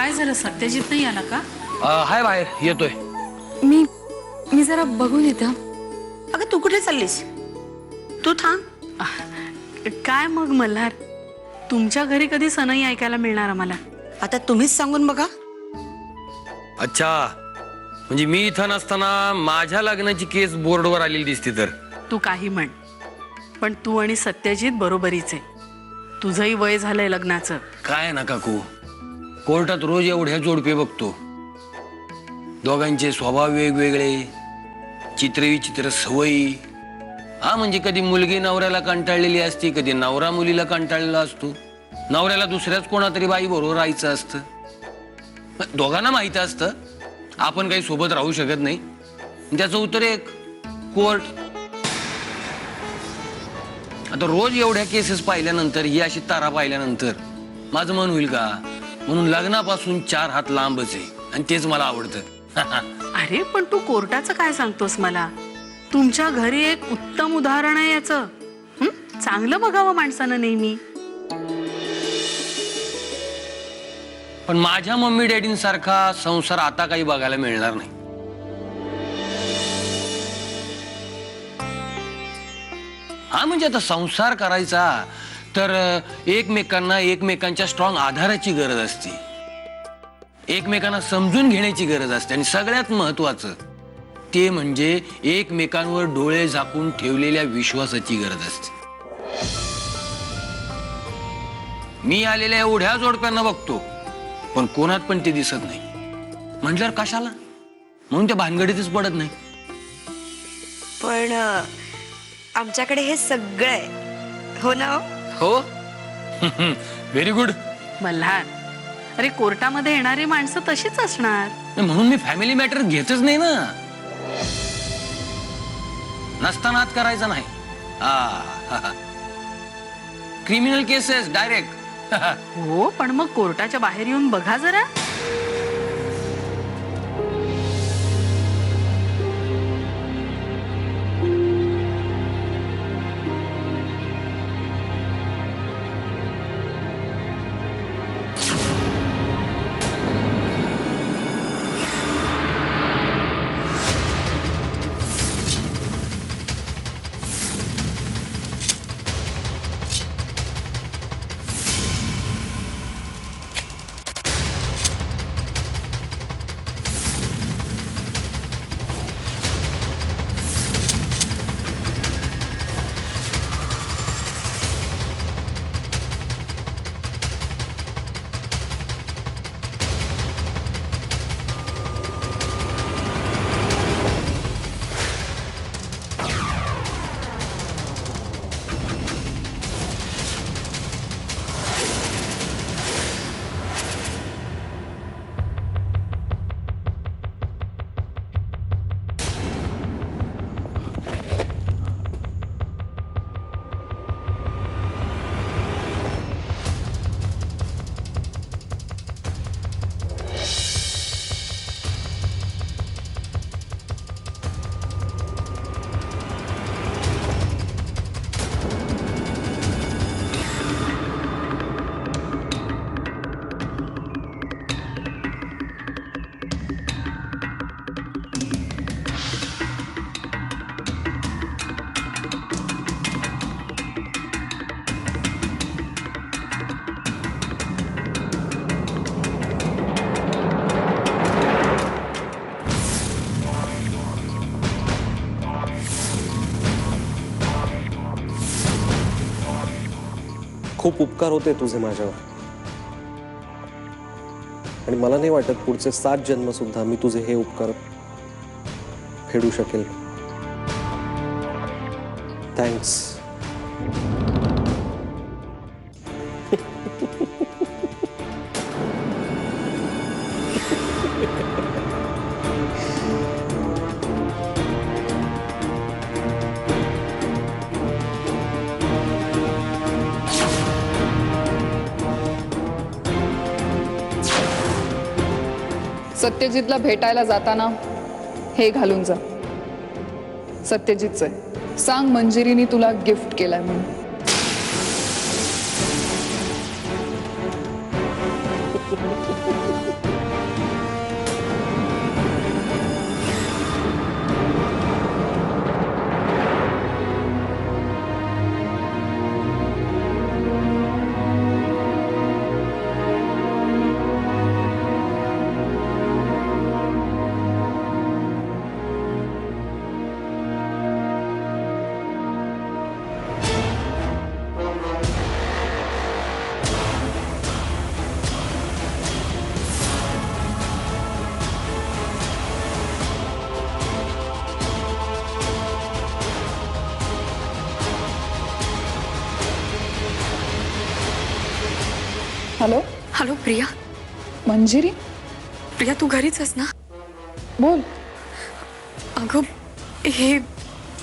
काय झालं, सत्यजित नाही आला का? हाय, बाहेर येतोय. मी जरा बघून येते. अगं तू कुठे चाललीस? तू थांब. काय मग मल्हार, तुमच्या घरी कधी सनई ऐकायला मिळणार आम्हाला? आता तुम्हीच सांगून बघा. अच्छा, म्हणजे मी इथं नसताना माझ्या लग्नाची केस बोर्डवर आलेली दिसते तर? तू काही म्हण, पण तू आणि सत्यजित बरोबरीच आहे. तुझंही वय झालंय लग्नाचं. काय ना काकू, कोर्टात रोज एवढ्या जोडपे बघतो. दोघांचे स्वभाव वेगवेगळे, चित्रविचित्र सवयी. हा, म्हणजे कधी मुलगी नवऱ्याला कंटाळलेली असते, कधी नवरा मुलीला कंटाळलेला असतो. नवऱ्याला दुसऱ्याच कोणातरी बाई बरोबर राहायचं असतं. दोघांना माहित असतं आपण काही सोबत राहू शकत नाही. त्याचं उत्तर एक, कोर्ट. आता रोज एवढ्या केसेस पाहिल्यानंतर, ही अशी तारा पाहिल्यानंतर माझं मन होईल का? म्हणून लग्नापासून 4 हात लांबच आहे, आणि तेच मला आवडतं. अरे पण तू कोर्टाचं काय सांगतोस मला? तुमच्या घरी एक उत्तम उदाहरण आहे याचं. चांगलं बघावं माणसानं नेहमी. पण माझ्या मम्मी डॅडींसारखा संसार आता काही बघायला मिळणार नाही. हा, म्हणजे आता संसार करायचा तर एकमेकांना एकमेकांच्या स्ट्रॉंग आधाराची गरज असते, एकमेकांना समजून घेण्याची गरज असते, आणि सगळ्यात महत्वाचं ते म्हणजे एकमेकांवर डोळे झाकून ठेवलेल्या विश्वासाची गरज असते. मी आलेल्या एवढ्या जोडप्यांना बघतो, पण कोणात पण ते दिसत नाही. म्हटल्यावर कशाला, म्हणून त्या भानगडीतच पडत नाही. पण आमच्याकडे हे सगळं आहे, हो ना? हो. Very good. मल्हार, अरे कोर्टामध्ये येणारी माणसं तशीच असणार. म्हणून मी फॅमिली मॅटर घेतच नाही ना. नसताना आत करायचा नाही. Criminal cases direct. हो, पण मग कोर्टाच्या बाहेर येऊन बघा जरा. खूप उपकार होते तुझे माझ्यावर, आणि मला नाही वाटत पुढचे 7 जन्म सुद्धा मी तुझे हे उपकार फेडू शकेल. थँक्स. सत्यजितला भेटायला जाताना हे घालून जा. सत्यजितचं आहे. सांग मंजिरीने तुला गिफ्ट केलाय म्हणून. Hello hello Priya. मंजिरी, प्रिया तू घरीच आहेस ना? बोल. अगं हे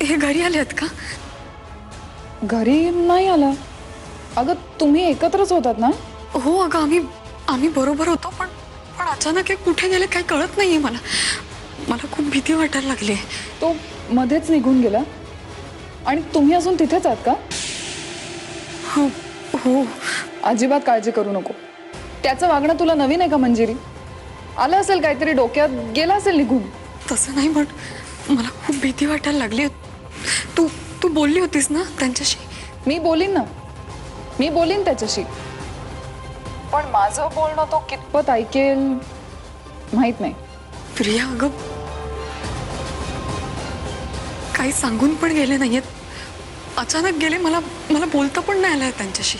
हे घरी आले आहेत का? घरी नाही आला. अगं तुम्ही एकत्रच होतात ना? हो अगं आम्ही बरोबर होतो, पण पण अचानक हे कुठे गेले काही कळत नाहीये मला. मला खूप भीती वाटायला लागली. तो मध्येच निघून गेला आणि तुम्ही अजून तिथेच आहात का? हो हो. अजिबात काळजी करू नको. त्याचं वागणं तुला नवीन आहे का मंजिरी? आलं असेल काहीतरी डोक्यात, गेला असेल निघून. तसं नाही, पण मला खूप भीती वाटायला लागली. तू तू बोलली होतीस ना त्यांच्याशी? मी बोलीन त्याच्याशी, पण माझं बोलणं तो कितपत ऐकेल माहित नाही. प्रिया अगं काही सांगून पण गेले नाहीयेत, अचानक गेले. मला बोलता पण नाही आलंय त्यांच्याशी.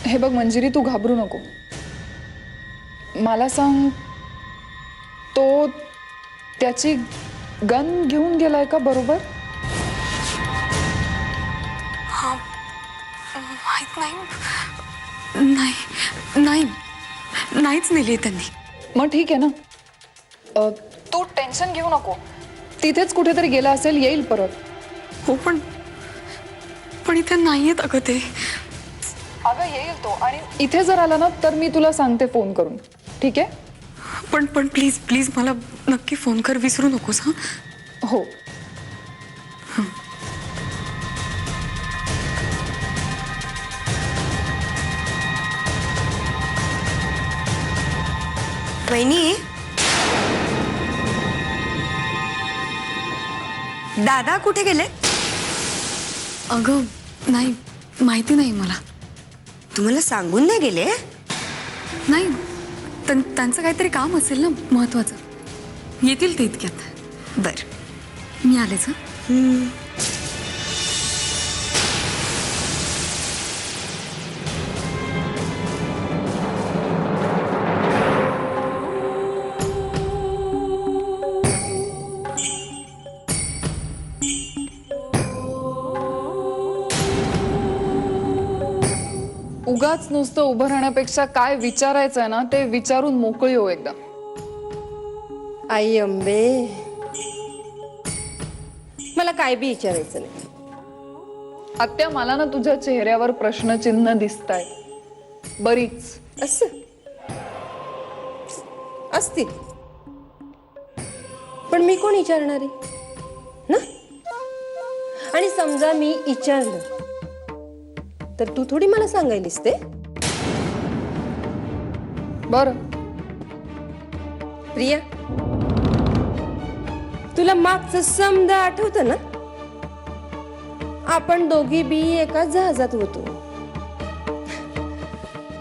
हे बघ मंजिरी, तू घाबरू नको. मला सांग, तो त्याची गन घेऊन गेलाय का बरोबर? हा माहित नाही. नाही नाहीच नेली त्यांनी. मग ठीक आहे ना. तू टेन्शन घेऊ नको. तिथेच कुठेतरी गेला असेल, येईल परत. हो पण इथे नाहीयेत अगं ते. अगं येईल तो, आणि इथे जर आला ना तर मी तुला सांगते फोन करून. ठीक आहे? पण प्लीज मला नक्की फोन कर, विसरू नकोस. हा हो. वहिनी, दादा कुठे गेले? अगं नाही, माहिती नाही मला. तुम्हाला सांगून नाही गेले? नाही, त्यांचं काहीतरी काम असेल ना महत्वाचं. येतील ते इतक्यात. बर, मी आलेच. उगाच नुसतं उभं राहण्यापेक्षा काय विचारायचंय ना ते विचारून मोकळी हो एकदा. आई अंबे, मला काय बी विचारायचं नाही. आत्या, मला ना तुझ्या चेहऱ्यावर प्रश्नचिन्ह दिसतायत बरीच. असं असतील, पण मी कोण विचारणार आहे ना? आणि समजा मी विचारलं तर तू थोडी मला सांगायलीस ते. बर, प्रिया, तुला मागचं समजा आठवतं ना? आपण दोघी बी एका जहाजात होतो.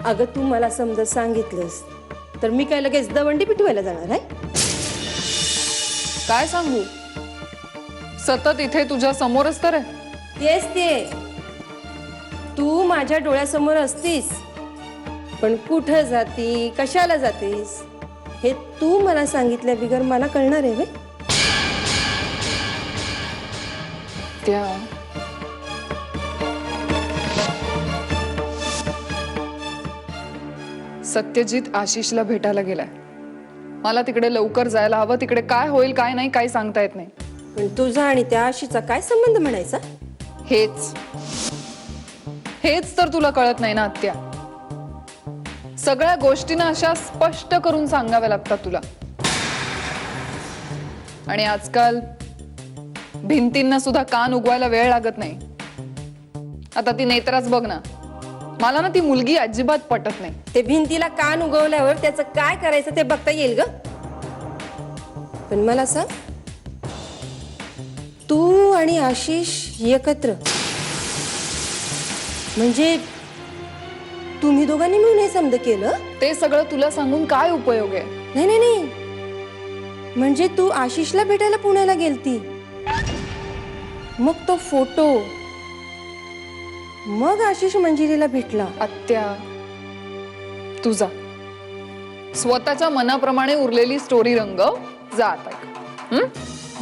अगं तू मला समजा सांगितलंस तर मी काय लगेच दवंडी पिटवायला जाणार आहे? काय सांगू, सतत इथे तुझ्या समोरच तर आहे. येस, ते तू माझ्या डोळ्यासमोर असतीस, पण कुठं जाती, कशाला जातीस हे तू मला सांगितल्या बिगर मला कळणार आहे. त्या सत्यजित आशिषला भेटायला गेलाय. मला तिकडे लवकर जायला हवं. तिकडे काय होईल काय नाही काही सांगता येत नाही. पण तुझा आणि त्या आशीचा काय संबंध म्हणायचा? हेच तर तुला कळत नाही ना आत्या. सगळ्या गोष्टींना अशा स्पष्ट करून सांगाव्या लागतात तुला. आणि आजकाल भिंतींना सुद्धा कान उगवायला वेळ लागत नाही. आता ती नेत्राच बघ ना. मला ना ती मुलगी अजिबात पटत नाही. ते भिंतीला कान उगवल्यावर त्याचं काय करायचं ते बघता येईल ग. पण मला सांग, तू आणि आशिष एकत्र म्हणजे तुम्ही दोघांनी मिळून हे समज केलं? ते सगळं तुला सांगून काय उपयोग आहे? नाही नाही नाही, म्हणजे तू आशिषला भेटायला पुण्याला गेलती, मग तो फोटो, मग आशिष मंजिरीला भेटला. आत्या, तुझा स्वतःच्या मनाप्रमाणे उरलेली स्टोरी रंगव. जा आता.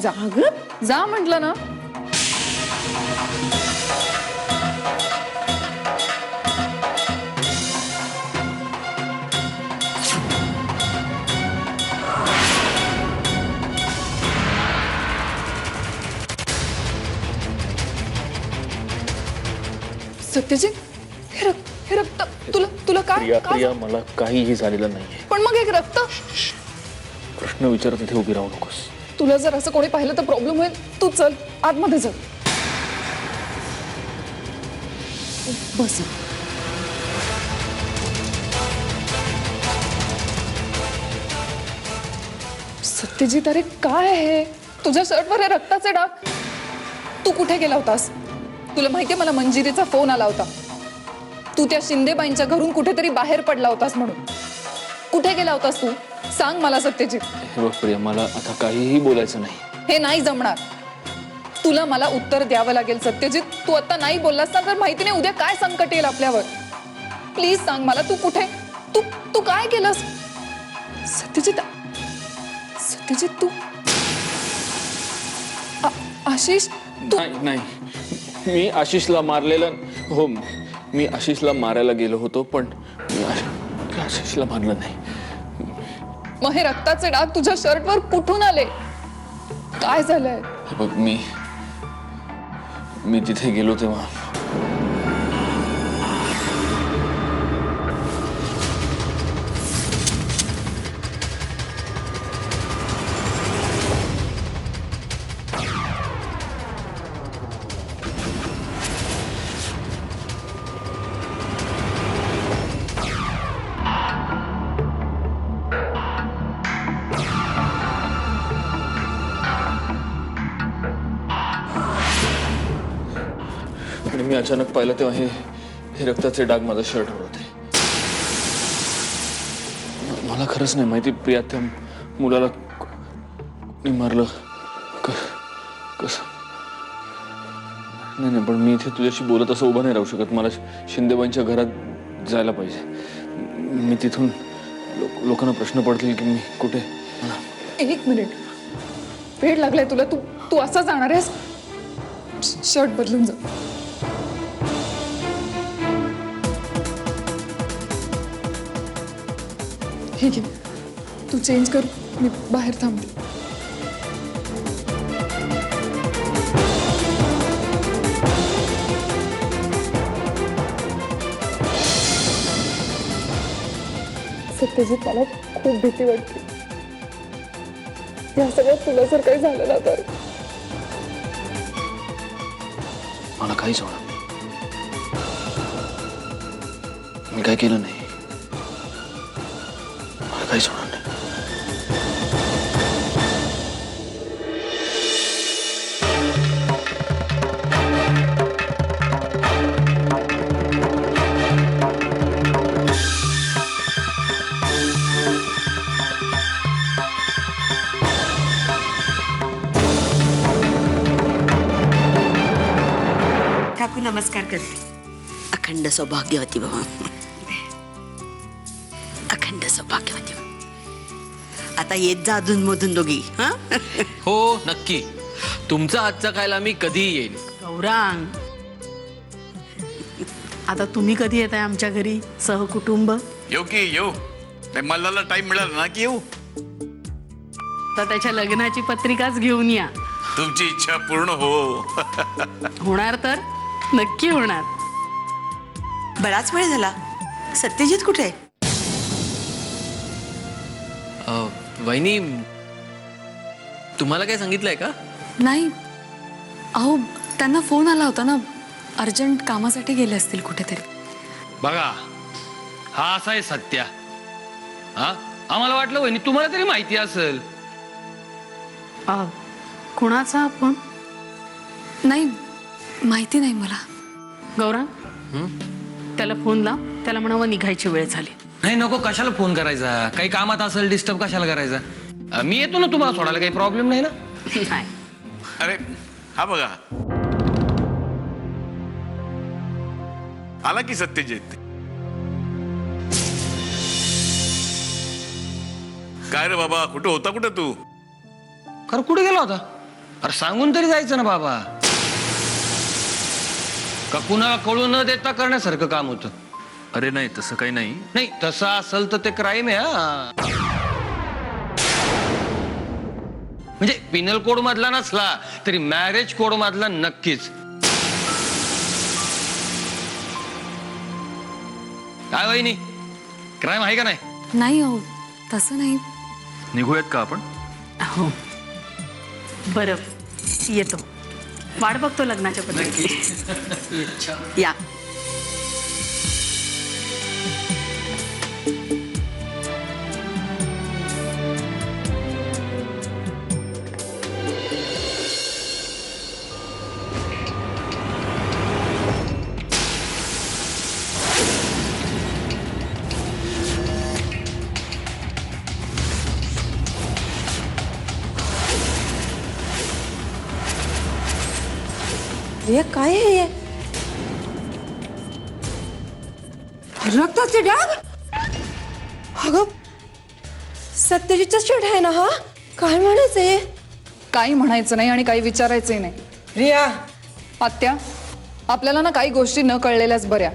जा जा म्हटलं ना. सत्यजित, हे रक्त तुला तुला काय प्रिया का- प्रिया मला काहीही झालेलं नाहीये. पण मग एक रक्त, प्रश्न विचारत इथे उभी राहू नकोस. तुला जर असं कोणी पाहिलं तर प्रॉब्लेम होईल. तू चल आतमध्ये चल. बस. सत्यजित, अरे काय आहे तुझ्या शर्टवर हे रक्ताचे डाग? तू कुठे गेला होतास? तुला माहितीये मला मंजिरीचा फोन आला होता. तू त्या शिंदेबाईंच्या घरून कुठेतरी बाहेर पडला होतास म्हणून. कुठे गेला होतास तू? सांग मला सत्यजित. हे बघ प्रिया, मला आता काहीही बोलायचं नाही. हे नाही जमणार. तुला मला उत्तर द्यावं लागेल सत्यजित. तू आता नाही बोललास ना तर माहिती नाही उद्या काय संकट येईल आपल्यावर. प्लीज सांग मला, तू कुठे, तू तू काय केलंस? सत्यजित, सत्यजित तू आशिष, तू नाही नाही, मी आशिषला मारलेलं हो, मी आशिषला मारायला गेलो होतो, पण मी आशिषला मारलं नाही. मग हे रक्ताचे डाग तुझ्या शर्टवर कुठून आले? काय झालंय? हे बघ, मी तिथे गेलो तेव्हा आणि मी अचानक पाहिलं तेव्हा हे रक्ताचे डाग माझ्या शर्टवर होते. मला खरंच नाही माहिती प्रिया, त्या मुलाला कोणी मारलं कसं. नाही, पण मी इथे तुझ्याशी बोलत असं उभं नाही राहू शकत. मला शिंदेबाईंच्या घरात जायला पाहिजे. मी तिथून लोकांना प्रश्न पडतील की मी कुठे. एक मिनिट, वेळ लागलाय तुला. तू तू असं जाणार आहेस? शर्ट बदलून जा. हे घे, तू चेंज कर, मी बाहेर थांबते. सत्यजित, मला खूप भीती वाटते. या सगळ्यात तुला जर काही झालं ना तर. मला काहीच होणार नाही. मी काय केलं नाही. मला काहीच होणार नाही. ठाकूर नमस्कार करते. अखंड सौभाग्यवती बाबा, अखंड सौभाग्यवती. आता येत जा अधून मधून दोघी. हा हो नक्की, तुमचा हातचा खायला मी कधीही येईल. गौरांग, आता तुम्ही कधी येताय आमच्या घरी सहकुटुंब? येऊ की येऊ. नाही, मला टाइम मिळाला ना की येऊ. तर त्याच्या लग्नाची पत्रिकाच घेऊन या. तुमची इच्छा पूर्ण हो. होणार तर नक्की होणार. बराच वेळ झाला. सत्यजित कुठे? वहिनी, तुम्हाला काय सांगितलंय का? नाही, अहो त्यांना फोन आला होता ना, अर्जंट कामासाठी गेले असतील कुठेतरी. बघा, हा असा आहे सत्या. हा, आम्हाला वाटलं वहिनी तुम्हाला तरी माहिती असेल. कुणाचा फोन? नाही, माहिती नाही मला. गौरांग, त्याला फोन लाव. त्याला म्हणावं निघायची वेळ झाली. नाही नको, कशाला फोन करायचा? काही कामात असेल डिस्टर्ब कशाला करायचा? मी येतो ना तुम्हाला सोडायला, काही प्रॉब्लेम नाही ना. नाही. अरे हा बघा, आला की सत्यजित. काय रे बाबा, कुठं होता कुठं तू? खरं कुठे गेला होता? अरे सांगून तरी जायचं ना बाबा. का कुणाला कळू न देता करण्यासारखं काम होतं? अरे नाही, तसं काही नाही. नाही, तसं असेल तर ते क्राईम आहे. हा, म्हणजे पिनल कोड मधला नसला तरी मॅरेज कोड मधला नक्कीच. काय वहिनी, क्राईम आहे का नाही? नाही अहो तसं नाही. निघूयात का आपण? हो बरं, येतो. वाट बघतो लग्नाच्या पद्धती. या. हे काय आहे हे? रक्ताचे डाग? अगं सत्यजितचा शर्ट आहे ना हा? काय म्हणायचंय? काही म्हणायचं नाही आणि काही विचारायचंही नाही. रिया, आत्या, आपल्याला ना काही गोष्टी न कळलेल्याच बऱ्या.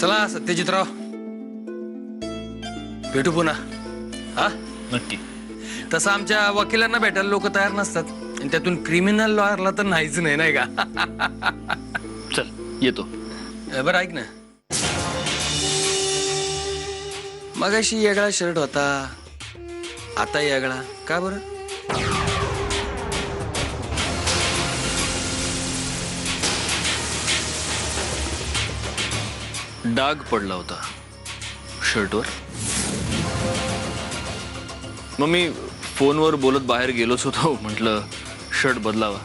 चला सत्यजितराव, भेटू पुन्हा. हा नक्की. तसं आमच्या वकिलांना भेटायला लोक तयार नसतात, आणि त्यातून क्रिमिनल लॉयरला तर नाहीच नाही का? चल येतो. बरं ऐक ना, मगाशी वेगळा शर्ट होता, आता वेगळा का बरं? डाग पडला होता शर्टवर. मग मी फोनवर बोलत बाहेर गेलोच होतो. म्हटलं शर्ट बदलावा.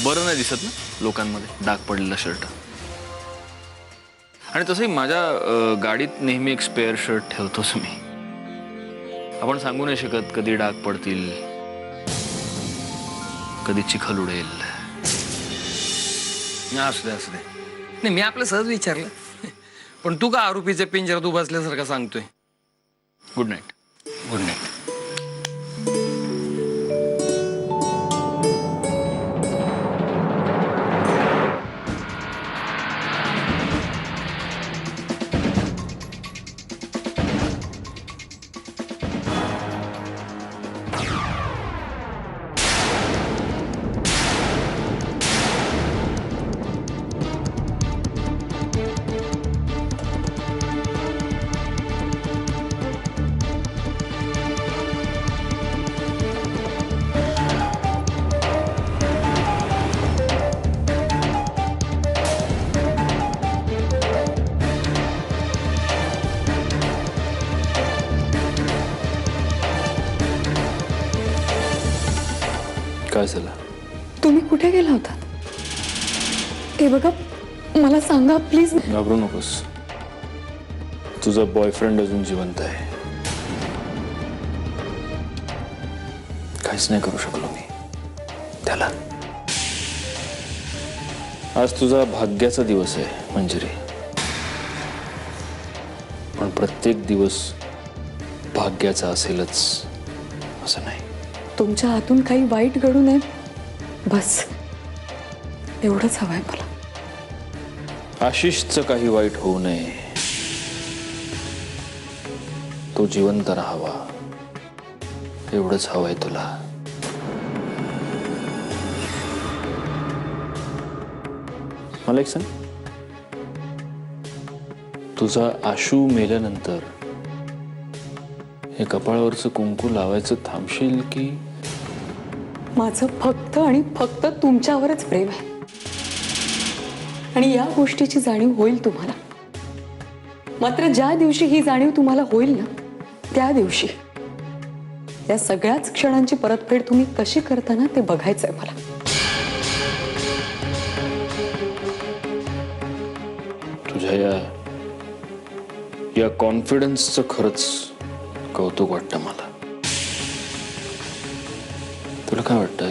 बरं नाही दिसत ना लोकांमध्ये डाग पडलेला शर्ट. आणि तसंही माझ्या गाडीत नेहमी एक स्पेअर शर्ट ठेवतोच मी. आपण सांगू नाही शकत कधी डाग पडतील, कधी चिखल उडेल. असू दे असू दे. नाही, मी आपलं सहज विचारलं. पण तू का आरोपीच्या पिंजऱ्यात उभा असल्यासारखं सांगतोय? Good night. Good night. काय झालं? तुम्ही कुठे गेला होतात? हे बघा मला सांगा प्लीज. घाबरू नकोस. तुझा बॉयफ्रेंड अजून जिवंत आहे. काहीच नाही करू शकलो मी त्याला. आज तुझा भाग्याचा दिवस आहे मंजिरी. पण प्रत्येक दिवस भाग्याचा असेलच असं नाही. तुमच्या हातून काही वाईट घडू नये बस एवढंच हवंय मला. आशिषचं काही वाईट होऊ नये. तो जिवंत राहावा एवढंच हवंय तुला. मला एक सांग, तुझा आशू मेल्यानंतर हे कपाळावरचं कुंकू लावायचं थांबशील की? माझं फक्त आणि फक्त तुमच्यावरच प्रेम आहे आणि या गोष्टीची जाणीव होईल तुम्हाला. मात्र ज्या दिवशी ही जाणीव तुम्हाला होईल ना, त्या दिवशी या सगळ्याच क्षणांची परतफेड तुम्ही कशी करता ना ते बघायचंय मला. तुझ्या या कॉन्फिडन्सचं खरंच कौतुक वाटतं मला. तुला काय वाटतं,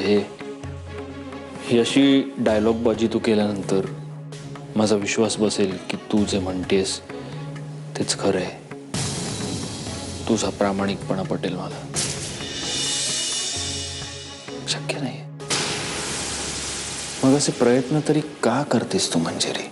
ही अशी डायलॉग बाजी तू केल्यानंतर माझा विश्वास बसेल की तू जे म्हणतेस तेच खरं आहे? तुझा प्रामाणिकपणा पटेल मला? शक्य नाही. मग असे प्रयत्न तरी का करतेस तू मंजिरी?